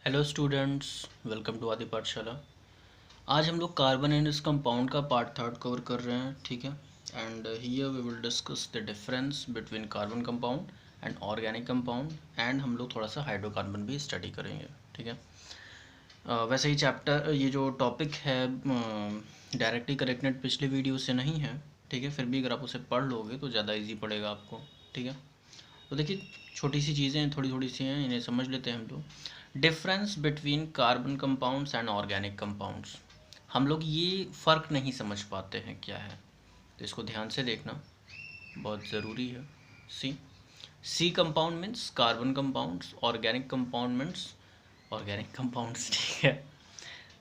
Hello students, welcome to आदि पाठशाला। आज हम लोग कार्बन एंड इस कंपाउंड का पार्ट थर्ड कवर कर रहे हैं, ठीक है। And here we will discuss the difference between carbon compound and organic compound, and हम लोग थोड़ा सा हाइड्रोकार्बन भी स्टडी करेंगे, ठीक है। वैसे ही चैप्टर ये जो टॉपिक है डायरेक्टली कनेक्टेड पिछले वीडियो से नहीं है, ठीक है। फिर भी अगर आप उसे पढ़ लोगे तो ज़्यादा ईजी पड़ेगा आपको, ठीक है। तो देखिए, छोटी सी चीज़ें थोड़ी थोड़ी सी हैं, इन्हें समझ लेते हैं हम लोग। Difference between carbon compounds and organic compounds, हम लोग ये फ़र्क नहीं समझ पाते हैं क्या है, तो इसको ध्यान से देखना बहुत ज़रूरी है। C C compound means carbon compounds, organic compound means organic compounds, ठीक है।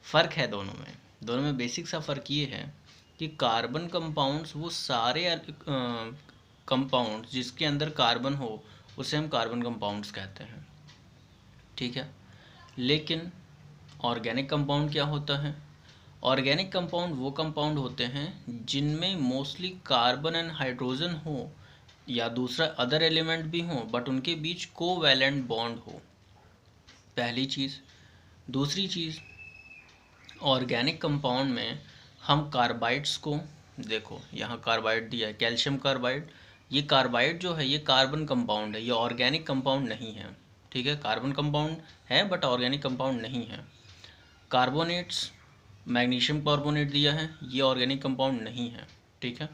फ़र्क है दोनों में बेसिक सा फ़र्क ये है कि कार्बन कंपाउंड्स वो सारे कंपाउंड्स जिसके अंदर कार्बन हो उसे हम कार्बन कंपाउंड्स कहते हैं, ठीक है। लेकिन ऑर्गेनिक कंपाउंड क्या होता है? ऑर्गेनिक कंपाउंड वो कंपाउंड होते हैं जिनमें मोस्टली कार्बन एंड हाइड्रोजन हो या दूसरा अदर एलिमेंट भी हो, बट उनके बीच कोवैलेंट बॉन्ड हो, पहली चीज़। दूसरी चीज़, ऑर्गेनिक कंपाउंड में हम कार्बाइड्स को, देखो यहाँ कार्बाइड दिया है, कैल्शियम कार्बाइड। ये कार्बाइड जो है ये कार्बन कंपाउंड है, ये ऑर्गेनिक कंपाउंड नहीं है, ठीक है। कार्बन कंपाउंड है बट ऑर्गेनिक कंपाउंड नहीं है। कार्बोनेट्स, मैग्नीशियम कार्बोनेट दिया है, ये ऑर्गेनिक कंपाउंड नहीं है, ठीक है।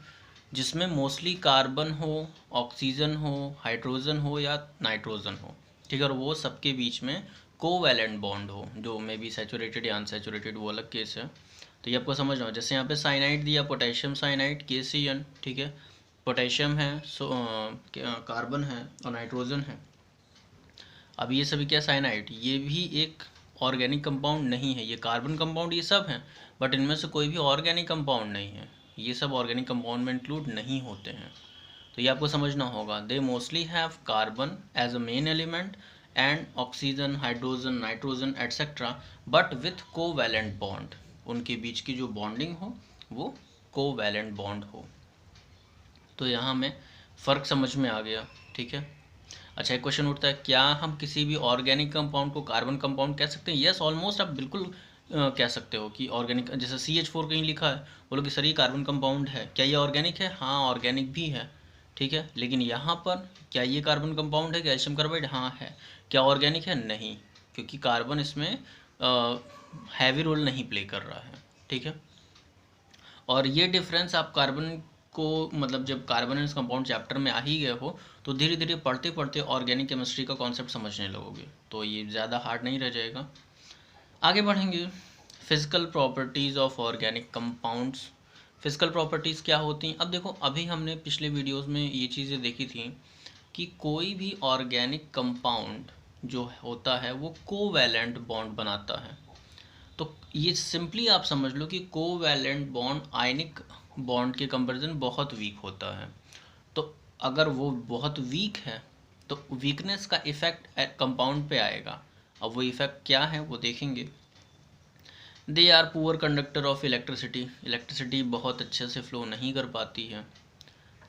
जिसमें मोस्टली कार्बन हो, ऑक्सीजन हो, हाइड्रोजन हो या नाइट्रोजन हो, ठीक है। और वो सबके बीच में कोवैलेंट बॉन्ड हो, जो मे बी सैचुरेटेड या अनसैचुरेटेड, वो अलग केस है। तो ये आपको समझना हो। जैसे यहाँ पे साइनाइड दिया, पोटेशियम साइनाइड KCN, ठीक है। पोटेशियम है, कार्बन है और नाइट्रोजन है। अब ये सभी क्या, साइनाइड, ये भी एक ऑर्गेनिक कंपाउंड नहीं है। ये कार्बन कंपाउंड ये सब हैं, बट इनमें से कोई भी ऑर्गेनिक कंपाउंड नहीं है। ये सब ऑर्गेनिक कंपाउंड में इंक्लूड नहीं होते हैं। तो ये आपको समझना होगा। They mostly have carbon as a main element and oxygen, hydrogen, nitrogen etcetera, but with covalent bond. उनके बीच की जो बॉन्डिंग हो वो कोवैलेंट बॉन्ड हो। तो यहाँ में फ़र्क समझ में आ गया, ठीक है। अच्छा, एक क्वेश्चन उठता है, क्या हम किसी भी ऑर्गेनिक कंपाउंड को कार्बन कंपाउंड कह सकते हैं? यस, ऑलमोस्ट आप बिल्कुल कह सकते हो कि ऑर्गेनिक। जैसे CH4 कहीं लिखा है, बोलो कि सर ये कार्बन कंपाउंड है, क्या ये ऑर्गेनिक है? हाँ, ऑर्गेनिक भी है, ठीक है। लेकिन यहाँ पर क्या ये कार्बन कंपाउंड है? कैल्शियम कार्बाइड, हाँ है। क्या ऑर्गेनिक है? नहीं, क्योंकि कार्बन इसमें हैवी रोल नहीं प्ले कर रहा है, ठीक है। और ये डिफरेंस आप कार्बन को, मतलब जब कार्बन एंड कंपाउंड चैप्टर में आ ही गए हो तो धीरे धीरे पढ़ते पढ़ते ऑर्गेनिक केमिस्ट्री का कॉन्सेप्ट समझने लगोगे, तो ये ज़्यादा हार्ड नहीं रह जाएगा। आगे बढ़ेंगे। Physical properties of organic compounds. Physical properties क्या होती हैं? अब देखो, अभी हमने पिछले वीडियोस में ये चीज़ें देखी थी कि कोई भी ऑर्गेनिक कंपाउंड जो होता है वो कोवैलेंट बॉन्ड बनाता है। तो ये सिंपली आप समझ लो कि कोवैलेंट बॉन्ड आयनिक बॉन्ड के कंपैरिजन बहुत वीक होता है। तो अगर वो बहुत वीक है तो वीकनेस का इफ़ेक्ट कंपाउंड पे आएगा। अब वो इफ़ेक्ट क्या है वो देखेंगे। They are poor conductor of electricity, electricity बहुत अच्छे से फ्लो नहीं कर पाती है।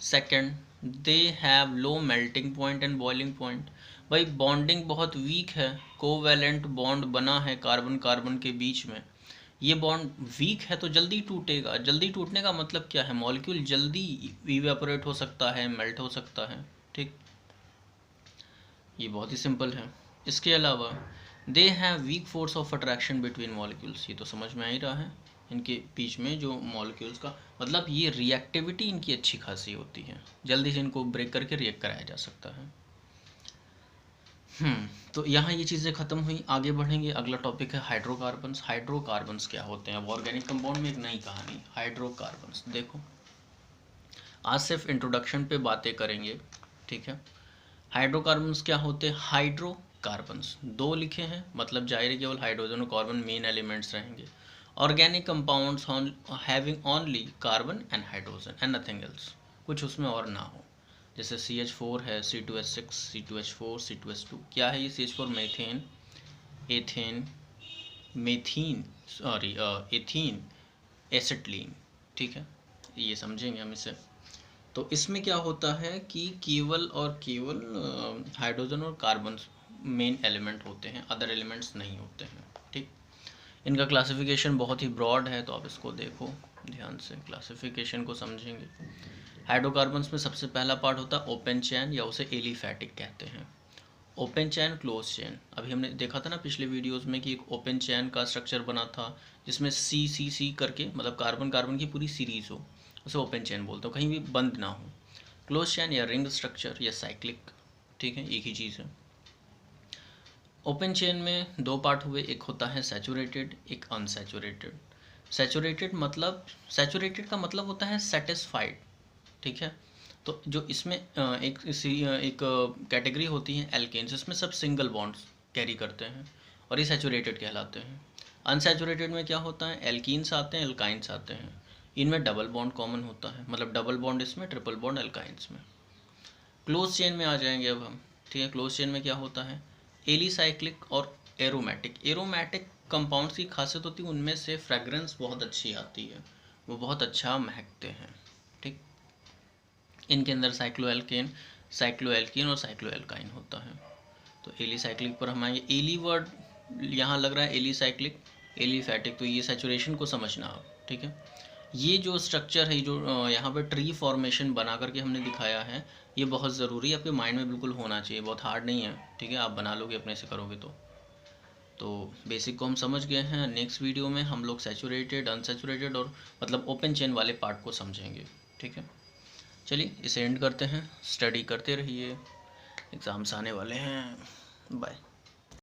Second, they have low melting point and boiling point. भाई बॉन्डिंग बहुत वीक है, कोवैलेंट बॉन्ड बना है कार्बन कार्बन के बीच में, ये बॉन्ड वीक है तो जल्दी टूटेगा। जल्दी टूटने का मतलब क्या है? मॉलिक्यूल जल्दी इवेपोरेट हो सकता है, मेल्ट हो सकता है, ठीक। ये बहुत ही सिंपल है। इसके अलावा they have weak force of attraction between molecules, ये तो समझ में आ ही रहा है। इनके बीच में जो मॉलिक्यूल्स का मतलब, ये रिएक्टिविटी इनकी अच्छी खासी होती है, जल्दी से इनको ब्रेक करके रिएक्ट कराया जा सकता है। तो यहाँ ये चीज़ें ख़त्म हुई। आगे बढ़ेंगे, अगला टॉपिक है हाइड्रोकार्बन्स। हाइड्रोकार्बन्स क्या होते हैं? अब ऑर्गेनिक कंपाउंड में एक नई कहानी, हाइड्रोकार्बन्स। देखो, आज सिर्फ इंट्रोडक्शन पे बातें करेंगे, ठीक है। हाइड्रोकार्बन्स क्या होते हैं? हाइड्रोकार्बन्स दो लिखे हैं, मतलब जाहिर है केवल हाइड्रोजन और कार्बन मेन एलिमेंट्स रहेंगे। Organic compounds having only carbon and hydrogen and nothing else, कुछ उसमें और ना हो। जैसे CH4 है, C2H6, C2H4, C2H2। क्या है ये? CH4 methane, ethane, methene, sorry ethene, acetylene, ठीक है। ये समझेंगे हम इसे। तो इसमें क्या होता है कि केवल और केवल हाइड्रोजन और कार्बन मेन एलिमेंट होते हैं, अदर एलिमेंट्स नहीं होते हैं। ठीक, इनका क्लासिफिकेशन बहुत ही ब्रॉड है, तो आप इसको देखो ध्यान से, क्लासिफिकेशन को समझेंगे। हाइड्रोकार्बन्स में सबसे पहला पार्ट होता है ओपन चैन, या उसे एलिफैटिक कहते हैं। ओपन चैन, क्लोज चैन, अभी हमने देखा था ना पिछले वीडियोस में कि एक ओपन चैन का स्ट्रक्चर बना था जिसमें सी सी सी करके, मतलब कार्बन कार्बन की पूरी सीरीज हो, उसे ओपन चैन बोलते हो, कहीं भी बंद ना हो। क्लोज चैन या रिंग स्ट्रक्चर या साइक्लिक, ठीक है, एक ही चीज़ है। ओपन चेन में दो पार्ट हुए, एक होता है सैचुरेटेड, एक अनसैचुरेटेड। सैचुरेटेड का मतलब होता है सेटिस्फाइड, ठीक है। तो जो इसमें एक कैटेगरी होती है एल्केन्स, इसमें सब सिंगल बॉन्ड्स कैरी करते हैं और ये सैचुरेटेड कहलाते हैं। अनसैचुरेटेड में क्या होता है, एल्कीन्स आते हैं, एल्काइंस आते हैं, इनमें डबल बॉन्ड कॉमन होता है, मतलब डबल बॉन्ड इसमें, ट्रिपल बॉन्ड एल्काइंस में। क्लोज चेन में आ जाएंगे अब हम, ठीक है। क्लोज चेन में क्या होता है, एलिसाइक्लिक और एरोमेटिक। एरोमेटिक कंपाउंड्स की खासियत होती है उनमें से फ्रेगरेंस बहुत अच्छी आती है, वो बहुत अच्छा महकते हैं, ठीक। इनके अंदर साइक्लोएल्कीन और साइक्लोएल्काइन होता है। तो एलिसाइक्लिक पर हम आएंगे। एली वर्ड यहाँ लग रहा है एलिसाइक्लिक, एलिफैटिक, तो ये सैचुरेशन को समझना आप, ठीक है। ये जो स्ट्रक्चर है, जो यहाँ पे ट्री फॉर्मेशन बना करके हमने दिखाया है, ये बहुत ज़रूरी है, आपके माइंड में बिल्कुल होना चाहिए, बहुत हार्ड नहीं है, ठीक है, आप बना लोगे अपने से करोगे तो बेसिक को हम समझ गए हैं। नेक्स्ट वीडियो में हम लोग सैचुरेटेड, अनसैचुरेटेड और मतलब ओपन चेन वाले पार्ट को समझेंगे, ठीक है। चलिए इसे एंड करते हैं, स्टडी करते रहिए, एग्ज़ाम्स आने वाले हैं, बाय।